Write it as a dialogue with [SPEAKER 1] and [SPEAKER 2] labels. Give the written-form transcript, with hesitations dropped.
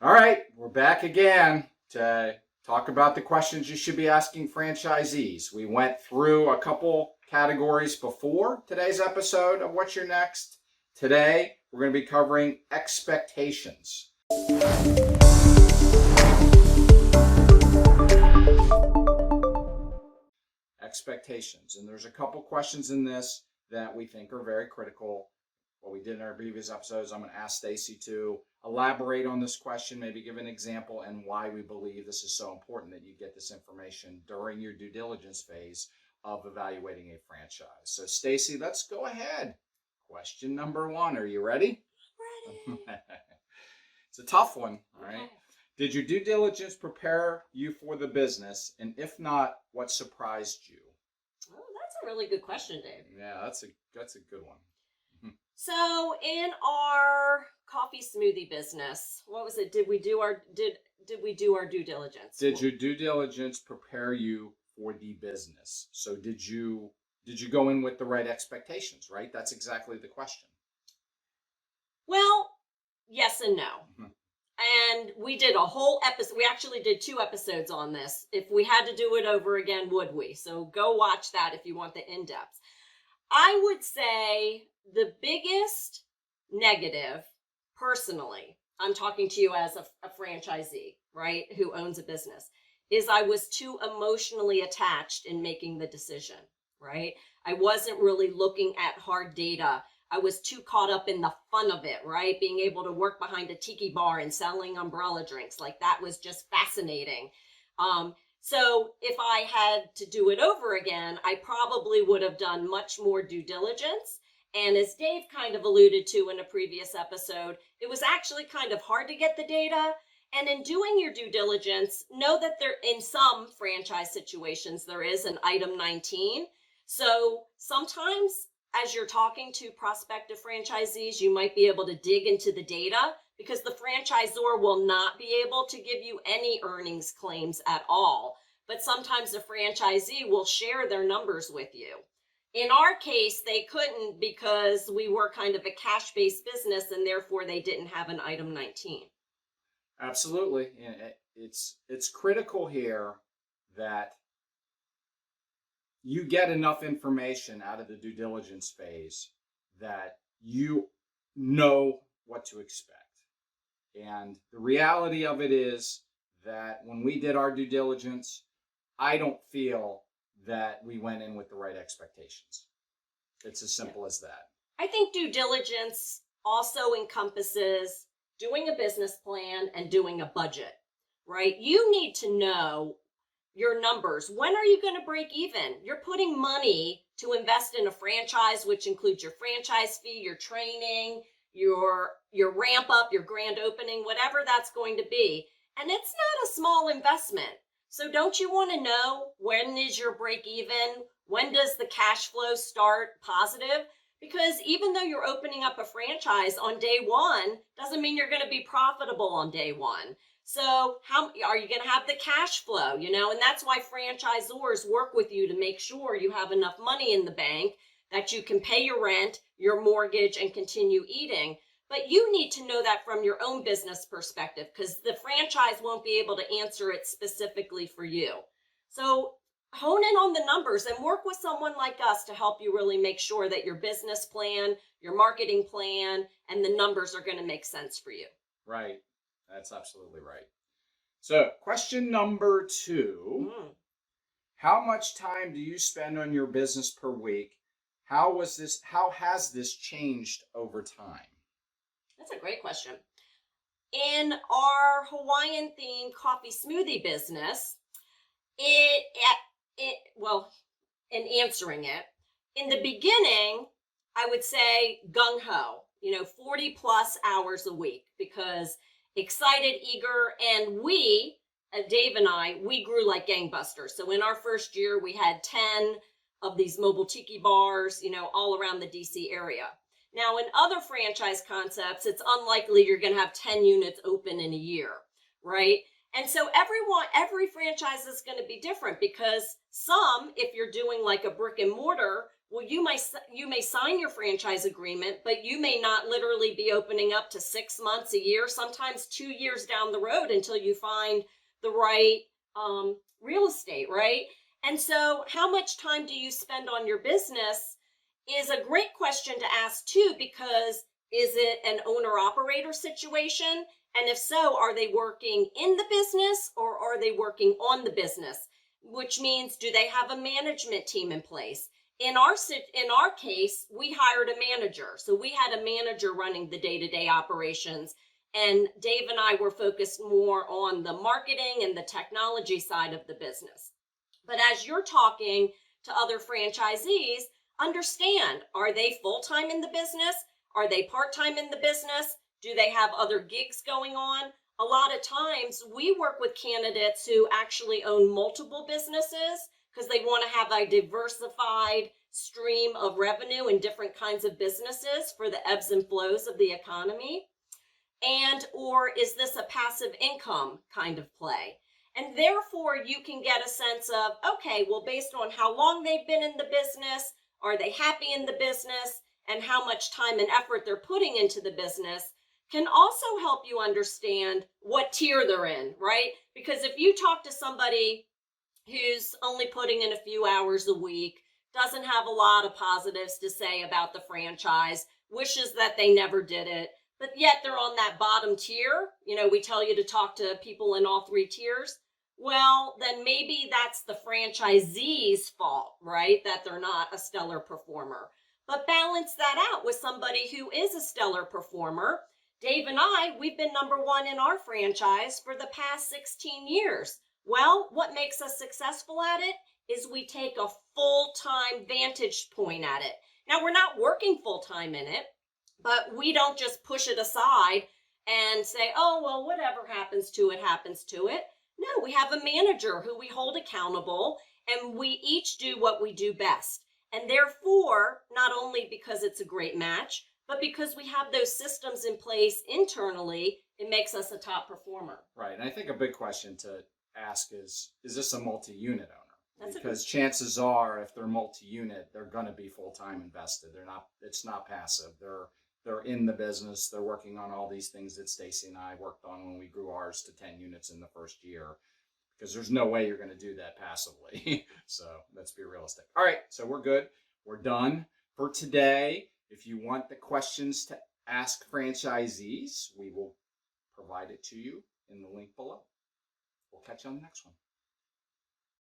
[SPEAKER 1] All right, we're back again to talk about the questions you should be asking franchisees. We went through a couple categories before today's episode of What's Your Next. Today, we're going to be covering expectations. Expectations. And there's a couple questions in this that we think are very critical. What we did in our previous episodes, I'm going to ask Stacey to elaborate on this question, maybe give an example and why we believe this is so important that you get this information during your due diligence phase of evaluating a franchise. So Stacey, let's go ahead. Question number 1. Are you ready?
[SPEAKER 2] Ready.
[SPEAKER 1] It's a tough one, all right?
[SPEAKER 2] Okay.
[SPEAKER 1] Did your due diligence prepare you for the business? And if not, what surprised you?
[SPEAKER 2] Oh, that's a really good question, Dave.
[SPEAKER 1] Yeah, that's a good one.
[SPEAKER 2] So in our coffee smoothie business, what was it? Did we do our due diligence?
[SPEAKER 1] Did your due diligence prepare you for the business? So did you go in with the right expectations, right? That's exactly the question.
[SPEAKER 2] Well, yes and no.
[SPEAKER 1] Mm-hmm.
[SPEAKER 2] And we did a whole episode. We actually did 2 episodes on this. If we had to do it over again, would we? So go watch that if you want the in-depth. I would say the biggest negative, personally, I'm talking to you as a franchisee, right, who owns a business, is I was too emotionally attached in making the decision, right? I wasn't really looking at hard data. I was too caught up in the fun of it, right? Being able to work behind a tiki bar and selling umbrella drinks, like that was just fascinating. So if I had to do it over again, I probably would have done much more due diligence. And as Dave kind of alluded to in a previous episode, it was actually kind of hard to get the data. And in doing your due diligence, know that there, in some franchise situations, there is an item 19. So sometimes as you're talking to prospective franchisees, you might be able to dig into the data because the franchisor will not be able to give you any earnings claims at all. But sometimes the franchisee will share their numbers with you. In our case, they couldn't because we were kind of a cash-based business and therefore they didn't have an item 19.
[SPEAKER 1] Absolutely. And it's critical here that you get enough information out of the due diligence phase that you know what to expect. And the reality of it is that when we did our due diligence, I don't feel that we went in with the right expectations. It's as simple as that.
[SPEAKER 2] I think due diligence also encompasses doing a business plan and doing a budget, right? You need to know your numbers. When are you going to break even? You're putting money to invest in a franchise, which includes your franchise fee, your training, your ramp up, your grand opening, whatever that's going to be. And it's not a small investment. So don't you want to know when is your break even? When does the cash flow start positive? Because even though you're opening up a franchise on day 1, doesn't mean you're going to be profitable on day 1. So how are you going to have the cash flow, and that's why franchisors work with you to make sure you have enough money in the bank that you can pay your rent, your mortgage, and continue eating. But you need to know that from your own business perspective because the franchise won't be able to answer it specifically for you. So hone in on the numbers and work with someone like us to help you really make sure that your business plan, your marketing plan, and the numbers are going to make sense for you.
[SPEAKER 1] Right. That's absolutely right. So question number 2, How much time do you spend on your business per week? How has this changed over time?
[SPEAKER 2] That's a great question. In our Hawaiian themed coffee smoothie business, in answering it, in the beginning, I would say gung-ho, 40 plus hours a week because excited, eager, and Dave and I, we grew like gangbusters. So in our first year, we had 10 of these mobile tiki bars, all around the DC area. Now, in other franchise concepts, it's unlikely you're going to have 10 units open in a year, right? And so every franchise is going to be different because some, if you're doing like a brick and mortar Well, you may sign your franchise agreement, but you may not literally be opening up to 6 months, a year, sometimes 2 years down the road until you find the right real estate, right? And so, how much time do you spend on your business is a great question to ask too, because is it an owner operator situation? And if so, are they working in the business or are they working on the business? Which means, do they have a management team in place? In our case, we hired a manager. So we had a manager running the day-to-day operations, and Dave and I were focused more on the marketing and the technology side of the business. But as you're talking to other franchisees, understand, are they full-time in the business? Are they part-time in the business? Do they have other gigs going on? A lot of times we work with candidates who actually own multiple businesses because they want to have a diversified stream of revenue in different kinds of businesses for the ebbs and flows of the economy. And or is this a passive income kind of play? And therefore you can get a sense of, okay, well, based on how long they've been in the business, are they happy in the business, and how much time and effort they're putting into the business, can also help you understand what tier they're in, right? Because if you talk to somebody who's only putting in a few hours a week, doesn't have a lot of positives to say about the franchise, wishes that they never did it, but yet they're on that bottom tier. We tell you to talk to people in all three tiers. Well, then maybe that's the franchisee's fault, right? That they're not a stellar performer. But balance that out with somebody who is a stellar performer. Dave and we've been number one in our franchise for the past 16 years. Well, what makes us successful at it is we take a full-time vantage point at it. Now, we're not working full-time in it, but we don't just push it aside and say, oh, well, whatever happens to it, happens to it. No, we have a manager who we hold accountable, and we each do what we do best. And therefore, not only because it's a great match, but because we have those systems in place internally, it makes us a top performer.
[SPEAKER 1] Right. And I think a big question to ask is this a multi-unit owner?
[SPEAKER 2] That's
[SPEAKER 1] because chances are, if they're multi-unit, they're going to be full-time invested. It's not passive. They're in the business. They're working on all these things that Stacey and I worked on when we grew ours to 10 units in the first year, because there's no way you're going to do that passively. So let's be realistic. All right. So we're good. We're done for today. If you want the questions to ask franchisees, we will provide it to you in the link below. We'll catch you on the next one.